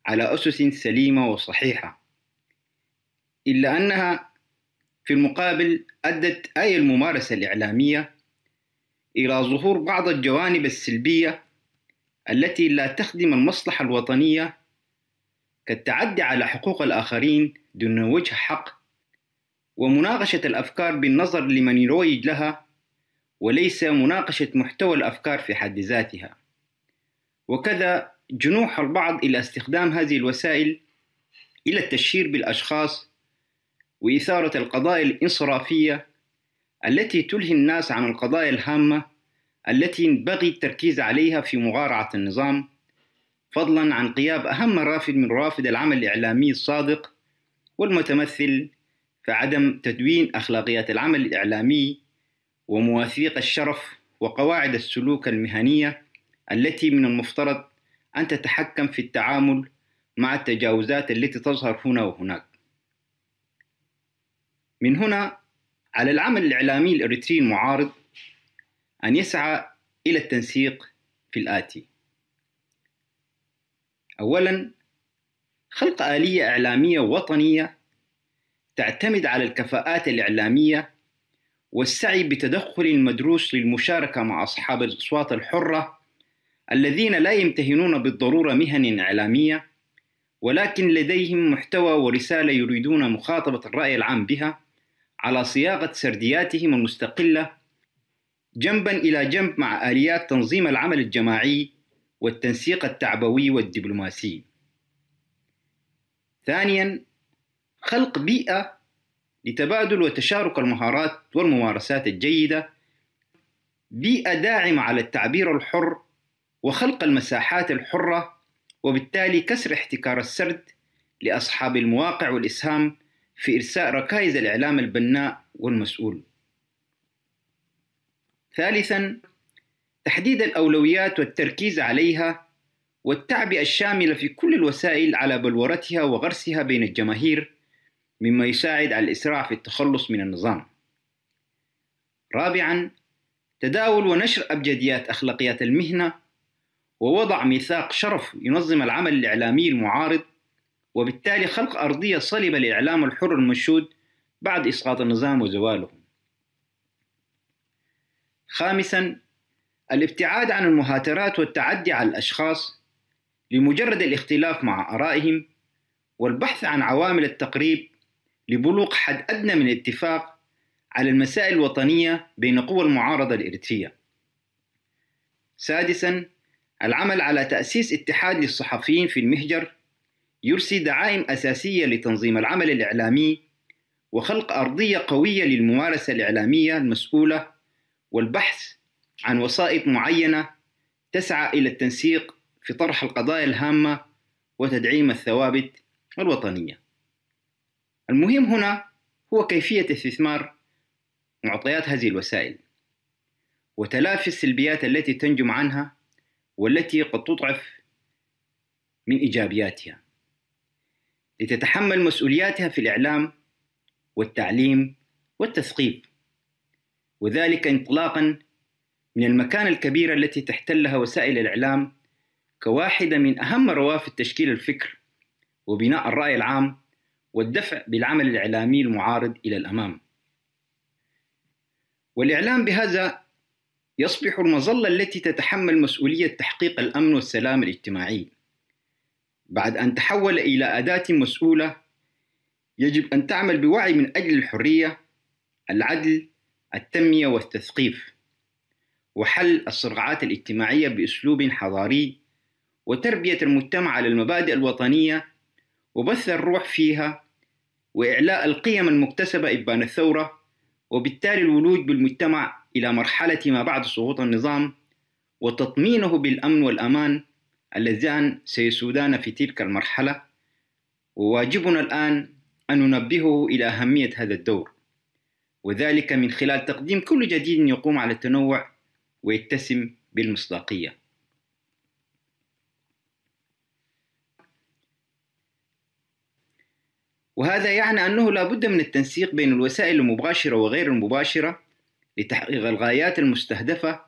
على أسس سليمة وصحيحة، إلا أنها في المقابل أدت الممارسة الإعلامية إلى ظهور بعض الجوانب السلبية التي لا تخدم المصلحة الوطنية، كالتعدي على حقوق الآخرين دون وجه حق، ومناقشة الأفكار بالنظر لمن يروج لها وليس مناقشة محتوى الأفكار في حد ذاتها، وكذا جنوح البعض إلى استخدام هذه الوسائل إلى التشهير بالأشخاص وإثارة القضايا الانصرافية التي تلهي الناس عن القضايا الهامة التي ينبغي التركيز عليها في مغارعة النظام، فضلا عن غياب أهم رافد من روافد العمل الإعلامي الصادق والمتمثل في عدم تدوين أخلاقيات العمل الإعلامي ومواثيق الشرف وقواعد السلوك المهنية التي من المفترض أن تتحكم في التعامل مع التجاوزات التي تظهر هنا وهناك. من هنا على العمل الإعلامي الإريتري المعارض أن يسعى إلى التنسيق في الآتي: أولاً، خلق آلية إعلامية وطنية تعتمد على الكفاءات الإعلامية والسعي بتدخل المدروس للمشاركة مع أصحاب الأصوات الحرة الذين لا يمتهنون بالضرورة مهن إعلامية، ولكن لديهم محتوى ورسالة يريدون مخاطبة الرأي العام بها على صياغة سردياتهم المستقلة جنباً إلى جنب مع آليات تنظيم العمل الجماعي والتنسيق التعبوي والدبلوماسي. ثانياً، خلق بيئة لتبادل وتشارك المهارات والممارسات الجيدة، بيئة داعمة على التعبير الحر وخلق المساحات الحرة، وبالتالي كسر احتكار السرد لأصحاب المواقع والإسهام في إرساء ركائز الإعلام البناء والمسؤول. ثالثاً، تحديد الأولويات والتركيز عليها والتعبئة الشاملة في كل الوسائل على بلورتها وغرسها بين الجماهير، مما يساعد على الإسراع في التخلص من النظام. رابعاً، تداول ونشر أبجديات أخلاقيات المهنة ووضع ميثاق شرف ينظم العمل الإعلامي المعارض، وبالتالي خلق أرضية صلبة للإعلام الحر المنشود بعد إسقاط النظام وزواله. خامساً، الابتعاد عن المهاترات والتعدي على الأشخاص لمجرد الاختلاف مع آرائهم، والبحث عن عوامل التقريب لبلوغ حد أدنى من الاتفاق على المسائل الوطنية بين قوى المعارضة الإريترية. سادساً، العمل على تأسيس اتحاد للصحفيين في المهجر يرسي دعائم أساسية لتنظيم العمل الإعلامي وخلق أرضية قوية للممارسة الإعلامية المسؤولة والبحث عن وسائط معينة تسعى إلى التنسيق في طرح القضايا الهامة وتدعيم الثوابت الوطنية. المهم هنا هو كيفية استثمار معطيات هذه الوسائل وتلافي السلبيات التي تنجم عنها والتي قد تضعف من إيجابياتها لتتحمل مسؤولياتها في الإعلام والتعليم والتثقيف، وذلك انطلاقاً من المكانة الكبيرة التي تحتلها وسائل الإعلام كواحدة من أهم روافد تشكيل الفكر وبناء الرأي العام والدفع بالعمل الإعلامي المعارض إلى الأمام. والإعلام بهذا يصبح المظلة التي تتحمل مسؤولية تحقيق الأمن والسلام الاجتماعي، بعد أن تحول إلى أداة مسؤولة يجب أن تعمل بوعي من أجل الحرية، العدل، التنمية والتثقيف، وحل الصراعات الاجتماعية بأسلوب حضاري، وتربية المجتمع على المبادئ الوطنية وبث الروح فيها، وإعلاء القيم المكتسبة إبان الثورة، وبالتالي الولوج بالمجتمع إلى مرحلة ما بعد سقوط النظام وتطمينه بالأمن والأمان اللذان سيسودان في تلك المرحلة. وواجبنا الآن أن ننبهه إلى أهمية هذا الدور، وذلك من خلال تقديم كل جديد يقوم على التنوع ويتسم بالمصداقية. وهذا يعني أنه لا بد من التنسيق بين الوسائل المباشرة وغير المباشرة لتحقيق الغايات المستهدفة،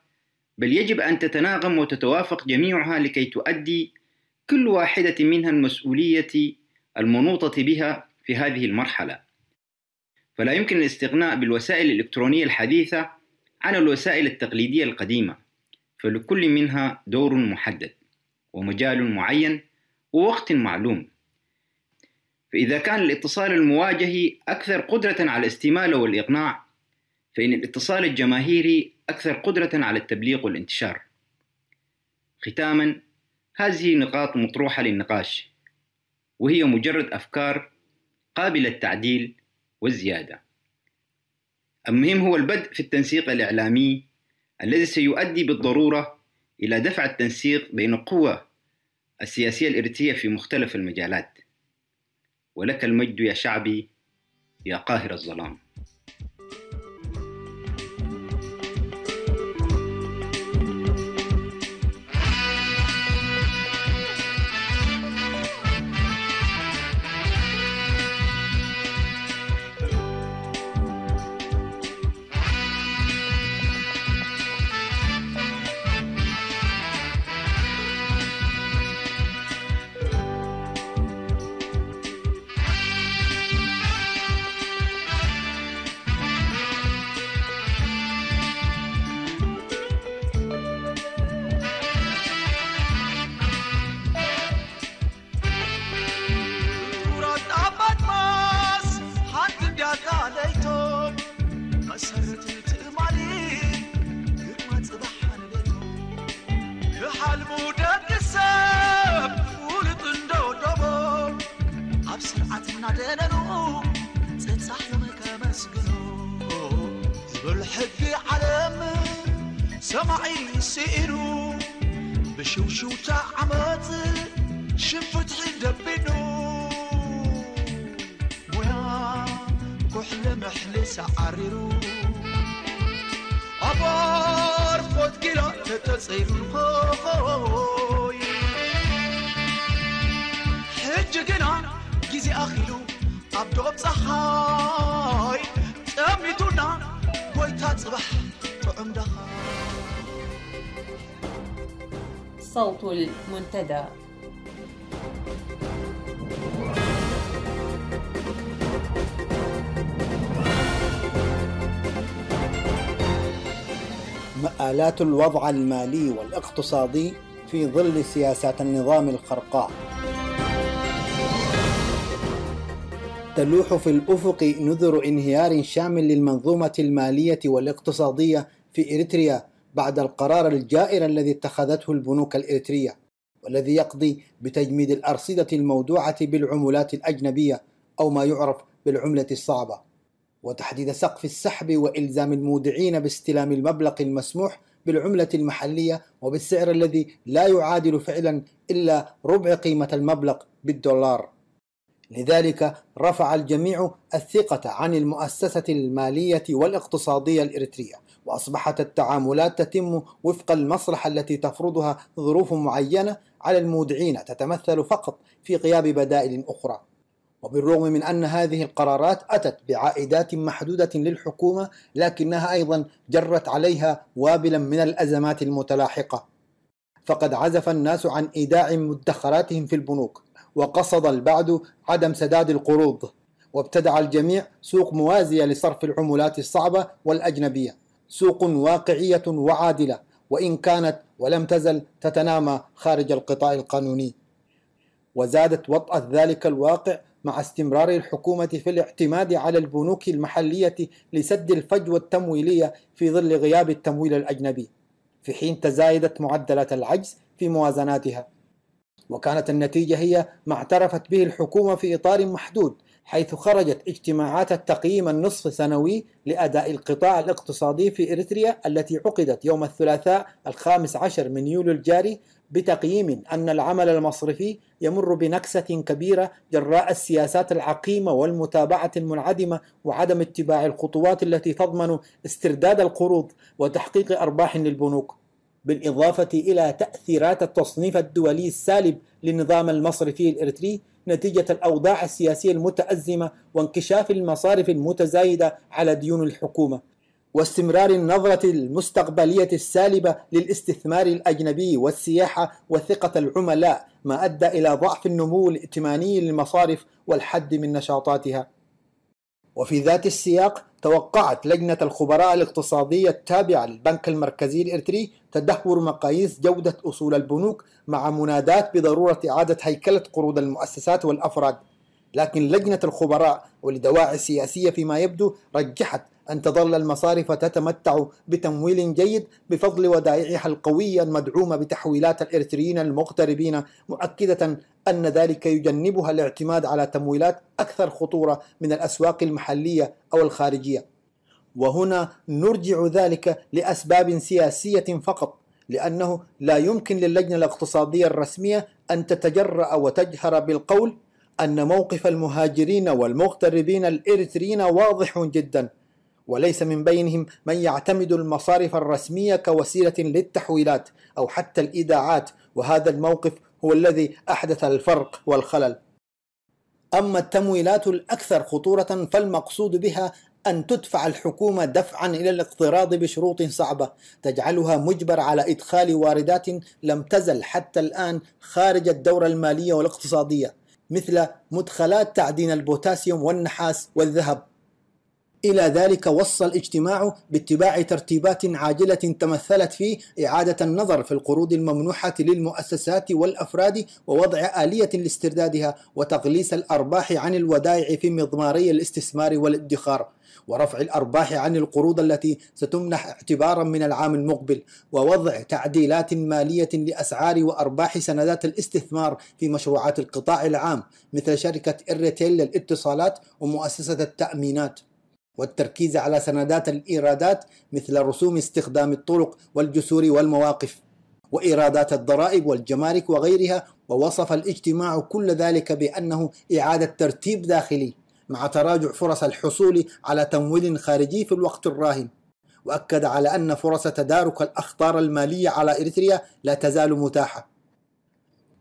بل يجب أن تتناغم وتتوافق جميعها لكي تؤدي كل واحدة منها المسؤولية المنوطة بها في هذه المرحلة. فلا يمكن الاستغناء بالوسائل الإلكترونية الحديثة عن الوسائل التقليدية القديمة، فلكل منها دور محدد ومجال معين ووقت معلوم. فإذا كان الاتصال المواجهي أكثر قدرة على الاستمالة والإقناع، فإن الاتصال الجماهيري أكثر قدرة على التبليغ والانتشار. ختاماً، هذه نقاط مطروحة للنقاش، وهي مجرد أفكار قابلة للتعديل والزيادة. المهم هو البدء في التنسيق الإعلامي الذي سيؤدي بالضرورة إلى دفع التنسيق بين القوى السياسية الإريترية في مختلف المجالات. ولك المجد يا شعبي يا قاهر الظلام. سمعي سئرو بشوشوتا عمات شفت حدبنو ويا كحل محل سعررو أبار فوت كلا تتصيرو حج كنا جيزي أخيلو أبدو بصحاي تأميتونا قويتا صبح طعم دخل. صوت المنتدى. مآلات الوضع المالي والاقتصادي في ظل سياسات النظام الخرقاء. تلوح في الأفق نذر انهيار شامل للمنظومة المالية والاقتصادية في إريتريا بعد القرار الجائر الذي اتخذته البنوك الإريترية، والذي يقضي بتجميد الأرصدة المودوعة بالعملات الأجنبية أو ما يعرف بالعملة الصعبة، وتحديد سقف السحب وإلزام المودعين باستلام المبلغ المسموح بالعملة المحلية وبالسعر الذي لا يعادل فعلا إلا ربع قيمة المبلغ بالدولار. لذلك رفع الجميع الثقة عن المؤسسة المالية والاقتصادية الإريترية، وأصبحت التعاملات تتم وفق المصلحة التي تفرضها ظروف معينة على المودعين، تتمثل فقط في غياب بدائل أخرى. وبالرغم من أن هذه القرارات أتت بعائدات محدودة للحكومة، لكنها أيضا جرت عليها وابلا من الأزمات المتلاحقة. فقد عزف الناس عن إيداع مدخراتهم في البنوك، وقصد البعض عدم سداد القروض، وابتدع الجميع سوق موازية لصرف العملات الصعبة والأجنبية، سوق واقعية وعادلة، وإن كانت ولم تزل تتنامى خارج القطاع القانوني. وزادت وطأة ذلك الواقع مع استمرار الحكومة في الاعتماد على البنوك المحلية لسد الفجوة التمويلية في ظل غياب التمويل الأجنبي، في حين تزايدت معدلات العجز في موازناتها. وكانت النتيجة هي ما اعترفت به الحكومة في إطار محدود، حيث خرجت اجتماعات التقييم النصف سنوي لأداء القطاع الاقتصادي في إريتريا التي عقدت يوم الثلاثاء 15 من يوليو الجاري بتقييم أن العمل المصرفي يمر بنكسة كبيرة جراء السياسات العقيمة والمتابعة المنعدمة وعدم اتباع الخطوات التي تضمن استرداد القروض وتحقيق أرباح للبنوك، بالإضافة إلى تأثيرات التصنيف الدولي السالب للنظام المصرفي الإريتري نتيجة الأوضاع السياسية المتأزمة وانكشاف المصارف المتزايدة على ديون الحكومة، واستمرار النظرة المستقبلية السالبة للاستثمار الأجنبي والسياحة وثقة العملاء، ما أدى إلى ضعف النمو الائتماني للمصارف والحد من نشاطاتها. وفي ذات السياق توقعت لجنة الخبراء الاقتصادية التابعة للبنك المركزي الإريتري تدهور مقاييس جودة أصول البنوك مع منادات بضرورة إعادة هيكلة قروض المؤسسات والأفراد، لكن لجنة الخبراء ولدواعي سياسية فيما يبدو رجحت أن تظل المصارف تتمتع بتمويل جيد بفضل ودائعها القوية المدعومة بتحويلات الإريتريين المغتربين، مؤكدة أن ذلك يجنبها الاعتماد على تمويلات أكثر خطورة من الأسواق المحلية أو الخارجية. وهنا نرجع ذلك لأسباب سياسية فقط، لأنه لا يمكن للجنة الاقتصادية الرسمية أن تتجرأ وتجهر بالقول أن موقف المهاجرين والمغتربين الإريتريين واضح جدا، وليس من بينهم من يعتمد المصارف الرسمية كوسيلة للتحويلات أو حتى الإيداعات، وهذا الموقف هو الذي أحدث الفرق والخلل. أما التمويلات الأكثر خطورة فالمقصود بها أن تدفع الحكومة دفعا إلى الاقتراض بشروط صعبة تجعلها مجبر على إدخال واردات لم تزل حتى الآن خارج الدورة المالية والاقتصادية، مثل مدخلات تعدين البوتاسيوم والنحاس والذهب. إلى ذلك وصل الاجتماع باتباع ترتيبات عاجلة تمثلت في إعادة النظر في القروض الممنوحة للمؤسسات والأفراد ووضع آلية لاستردادها، وتقليص الأرباح عن الودائع في مضماري الاستثمار والادخار، ورفع الأرباح عن القروض التي ستمنح اعتبارا من العام المقبل، ووضع تعديلات مالية لأسعار وأرباح سندات الاستثمار في مشروعات القطاع العام مثل شركة إريتيل للاتصالات ومؤسسة التأمينات، والتركيز على سندات الإيرادات مثل رسوم استخدام الطرق والجسور والمواقف وإيرادات الضرائب والجمارك وغيرها. ووصف الاجتماع كل ذلك بأنه إعادة ترتيب داخلي مع تراجع فرص الحصول على تمويل خارجي في الوقت الراهن، وأكد على أن فرص تدارك الأخطار المالية على إريتريا لا تزال متاحة.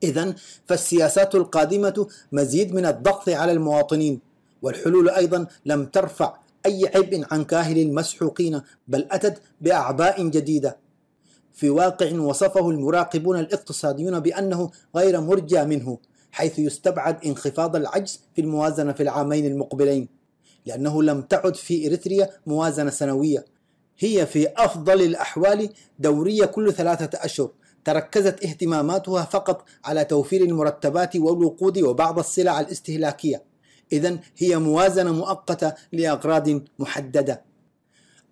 إذن فالسياسات القادمة مزيد من الضغط على المواطنين، والحلول أيضا لم ترفع أي عبء عن كاهل المسحوقين، بل أتت بأعباء جديدة في واقع وصفه المراقبون الاقتصاديون بأنه غير مرجى منه، حيث يستبعد انخفاض العجز في الموازنة في العامين المقبلين، لأنه لم تعد في إريتريا موازنة سنوية، هي في أفضل الأحوال دورية كل 3 أشهر، تركزت اهتماماتها فقط على توفير المرتبات والوقود وبعض السلع الاستهلاكية. إذن هي موازنة مؤقتة لأغراض محددة.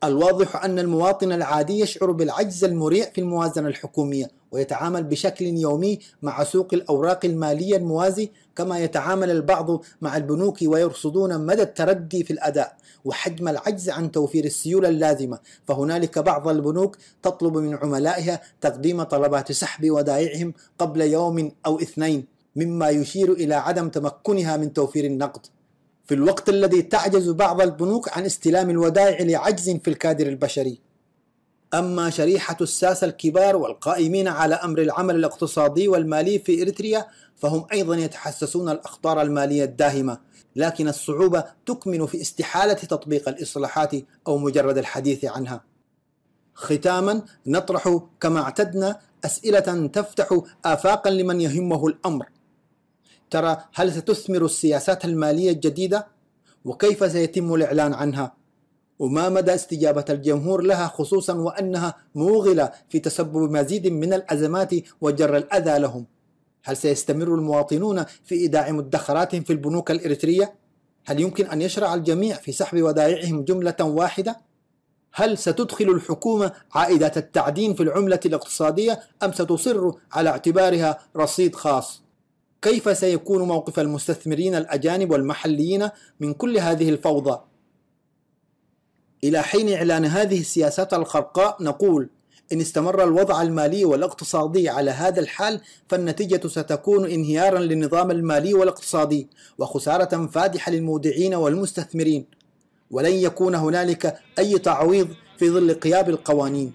الواضح أن المواطن العادي يشعر بالعجز المريع في الموازنة الحكومية، ويتعامل بشكل يومي مع سوق الأوراق المالية الموازي كما يتعامل البعض مع البنوك، ويرصدون مدى التردي في الأداء وحجم العجز عن توفير السيولة اللازمة. فهنالك بعض البنوك تطلب من عملائها تقديم طلبات سحب ودائعهم قبل يوم أو 2، مما يشير إلى عدم تمكنها من توفير النقد، في الوقت الذي تعجز بعض البنوك عن استلام الودائع لعجز في الكادر البشري. أما شريحة الساسة الكبار والقائمين على أمر العمل الاقتصادي والمالي في إريتريا فهم أيضا يتحسسون الأخطار المالية الداهمة، لكن الصعوبة تكمن في استحالة تطبيق الإصلاحات أو مجرد الحديث عنها. ختاما نطرح كما اعتدنا أسئلة تفتح آفاقا لمن يهمه الأمر. ترى هل ستثمر السياسات المالية الجديدة؟ وكيف سيتم الإعلان عنها؟ وما مدى استجابة الجمهور لها، خصوصا وأنها موغلة في تسبب مزيد من الأزمات وجر الأذى لهم؟ هل سيستمر المواطنون في إيداع مدخرات في البنوك الإريترية؟ هل يمكن أن يشرع الجميع في سحب ودائعهم جملة واحدة؟ هل ستدخل الحكومة عائدات التعدين في العملة الاقتصادية أم ستصر على اعتبارها رصيد خاص؟ كيف سيكون موقف المستثمرين الأجانب والمحليين من كل هذه الفوضى؟ إلى حين إعلان هذه السياسات الخرقاء نقول إن استمر الوضع المالي والاقتصادي على هذا الحال فالنتيجة ستكون انهيارا للنظام المالي والاقتصادي وخسارة فادحة للمودعين والمستثمرين، ولن يكون هنالك أي تعويض في ظل غياب القوانين.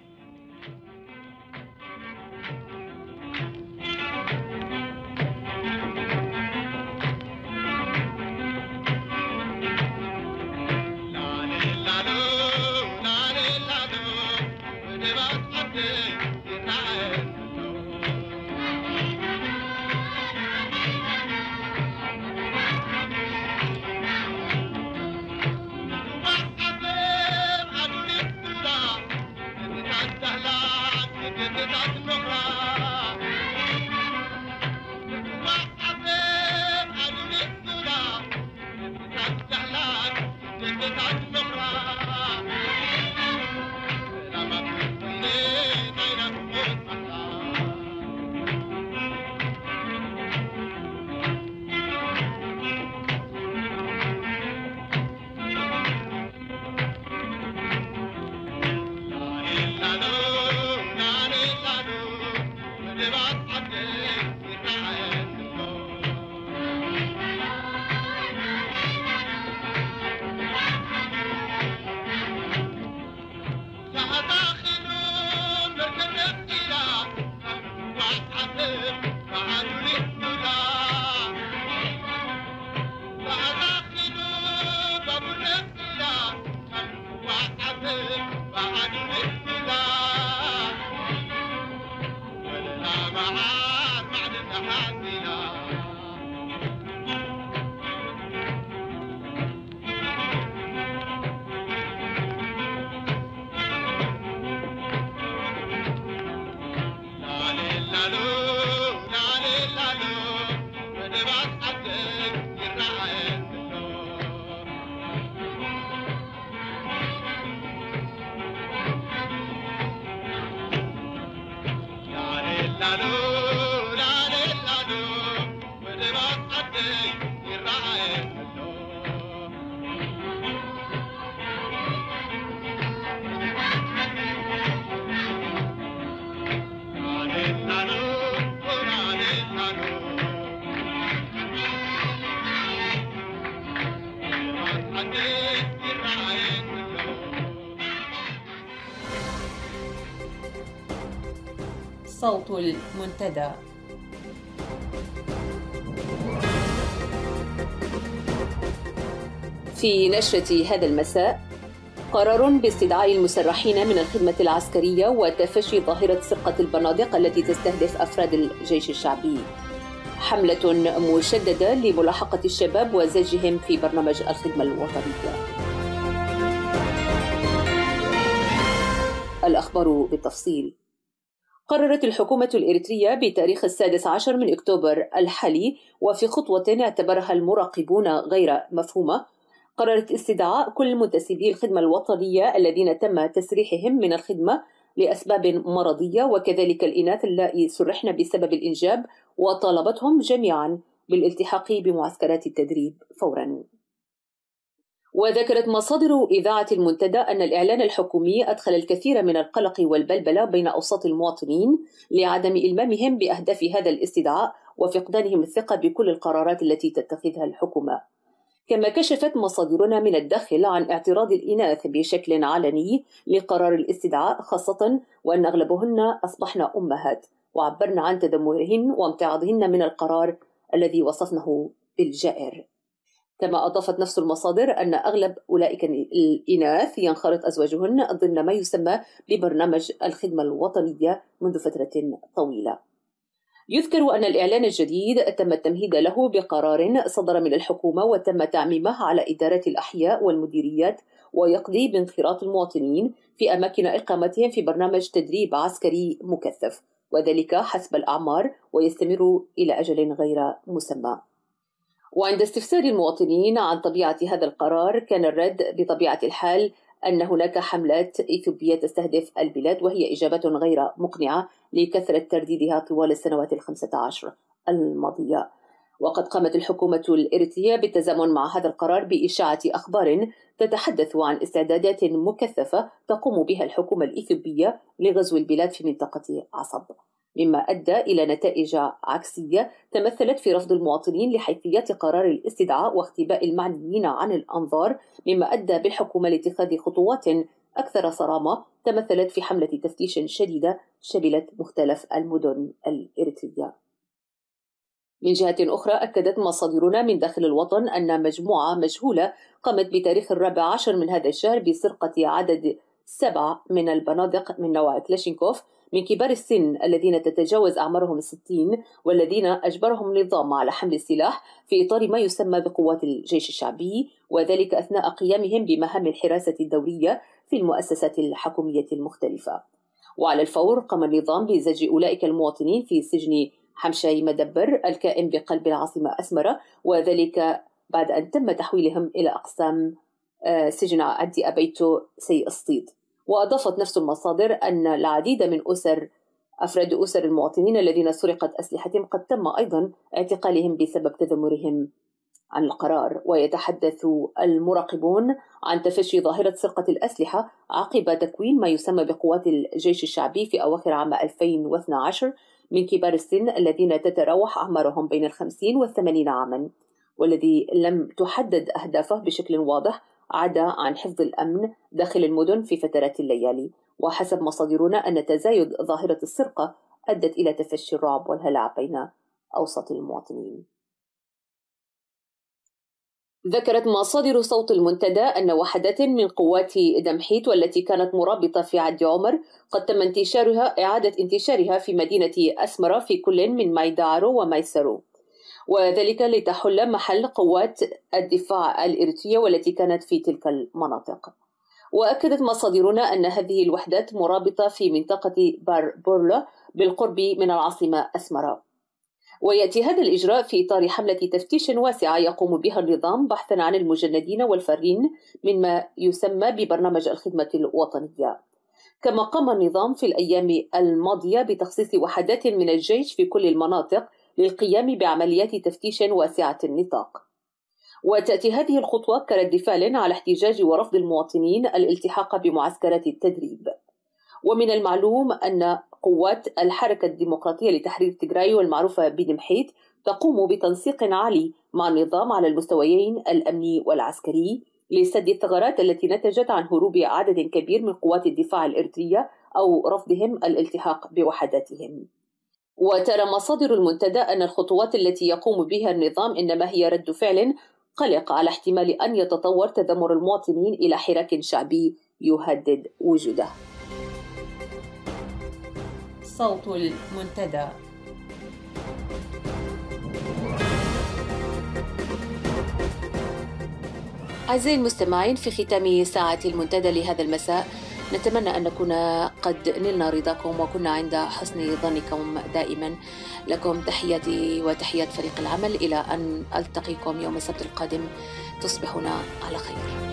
صوت المنتدى. في نشرة هذا المساء: قرار باستدعاء المسرحين من الخدمة العسكرية وتفشي ظاهرة سرقة البنادق التي تستهدف أفراد الجيش الشعبي. حملة مشددة لملاحقة الشباب وزجهم في برنامج الخدمة الوطنية. الأخبار بالتفصيل. قررت الحكومة الإريترية بتاريخ 16 من أكتوبر الحالي، وفي خطوة اعتبرها المراقبون غير مفهومة، قررت استدعاء كل منتسبي الخدمة الوطنية الذين تم تسريحهم من الخدمة لأسباب مرضية، وكذلك الإناث اللائي سرحن بسبب الإنجاب، وطالبتهم جميعا بالالتحاق بمعسكرات التدريب فورا. وذكرت مصادر إذاعة المنتدى أن الإعلان الحكومي أدخل الكثير من القلق والبلبلة بين أوساط المواطنين لعدم إلمامهم بأهداف هذا الاستدعاء وفقدانهم الثقة بكل القرارات التي تتخذها الحكومة. كما كشفت مصادرنا من الداخل عن اعتراض الإناث بشكل علني لقرار الاستدعاء، خاصة وأن أغلبهن أصبحن أمهات، وعبرن عن تذمرهن وامتعاضهن من القرار الذي وصفناه بالجائر. كما أضافت نفس المصادر أن أغلب أولئك الإناث ينخرط أزواجهن ضمن ما يسمى ببرنامج الخدمة الوطنية منذ فترة طويلة. يذكر أن الإعلان الجديد تم التمهيد له بقرار صدر من الحكومة وتم تعميمه على إدارات الأحياء والمديريات، ويقضي بانخراط المواطنين في أماكن إقامتهم في برنامج تدريب عسكري مكثف، وذلك حسب الأعمار، ويستمر إلى أجل غير مسمى. وعند استفسار المواطنين عن طبيعة هذا القرار، كان الرد بطبيعة الحال أن هناك حملات إثيوبية تستهدف البلاد، وهي إجابة غير مقنعة لكثرة ترديدها طوال السنوات 15 الماضية. وقد قامت الحكومة الإريترية بالتزامن مع هذا القرار بإشاعة أخبار تتحدث عن استعدادات مكثفة تقوم بها الحكومة الإثيوبية لغزو البلاد في منطقة عصب، مما أدى إلى نتائج عكسية تمثلت في رفض المواطنين لحيثية قرار الاستدعاء واختباء المعنيين عن الأنظار، مما أدى بالحكومة لاتخاذ خطوات أكثر صرامة تمثلت في حملة تفتيش شديدة شملت مختلف المدن الإريترية. من جهة أخرى، أكدت مصادرنا من داخل الوطن أن مجموعة مجهولة قامت بتاريخ 14 من هذا الشهر بسرقة عدد 7 من البنادق من نوع كلاشينكوف من كبار السن الذين تتجاوز أعمارهم 60، والذين أجبرهم النظام على حمل السلاح في إطار ما يسمى بقوات الجيش الشعبي، وذلك أثناء قيامهم بمهام الحراسة الدورية في المؤسسات الحكومية المختلفة. وعلى الفور قام النظام بزج أولئك المواطنين في سجن حمشاي مدبر الكائن بقلب العاصمة أسمرة، وذلك بعد أن تم تحويلهم إلى أقسام سجن عدي أبيتو سي أسطيد. وأضافت نفس المصادر أن العديد من أفراد أسر المواطنين الذين سرقت أسلحتهم قد تم أيضا اعتقالهم بسبب تذمرهم عن القرار. ويتحدث المراقبون عن تفشي ظاهرة سرقة الأسلحة عقب تكوين ما يسمى بقوات الجيش الشعبي في أواخر عام 2012 من كبار السن الذين تتراوح أعمارهم بين 50 و80 عاما، والذي لم تحدد أهدافه بشكل واضح عدا عن حفظ الأمن داخل المدن في فترات الليالي. وحسب مصادرنا أن تزايد ظاهرة السرقة أدت إلى تفشي الرعب والهلع بين أوسط المواطنين. ذكرت مصادر صوت المنتدى أن وحدات من قوات دمحيط والتي كانت مرابطة في عدي عمر قد تم إعادة انتشارها في مدينة أسمرة في كل من مايدارو ومايسرو، وذلك لتحل محل قوات الدفاع الإريترية والتي كانت في تلك المناطق. وأكدت مصادرنا أن هذه الوحدات مرابطة في منطقة بورلا بالقرب من العاصمة أسمرة. ويأتي هذا الإجراء في إطار حملة تفتيش واسعة يقوم بها النظام بحثا عن المجندين والفارين مما يسمى ببرنامج الخدمة الوطنية. كما قام النظام في الأيام الماضية بتخصيص وحدات من الجيش في كل المناطق للقيام بعمليات تفتيش واسعة النطاق. وتأتي هذه الخطوة كرد فعل على احتجاج ورفض المواطنين الالتحاق بمعسكرات التدريب. ومن المعلوم أن قوات الحركة الديمقراطية لتحرير تيغراي والمعروفة بدمحيط تقوم بتنسيق عالي مع النظام على المستويين الأمني والعسكري لسد الثغرات التي نتجت عن هروب عدد كبير من قوات الدفاع الإريترية أو رفضهم الالتحاق بوحداتهم. وترى مصادر المنتدى أن الخطوات التي يقوم بها النظام إنما هي رد فعل قلق على احتمال أن يتطور تذمر المواطنين إلى حراك شعبي يهدد وجوده. صوت المنتدى. أعزائي المستمعين، في ختام ساعة المنتدى لهذا المساء نتمنى أن نكون قد نلنا رضاكم وكنا عند حسن ظنكم دائما. لكم تحياتي وتحيات فريق العمل، إلى أن ألتقيكم يوم السبت القادم. تصبحون على خير.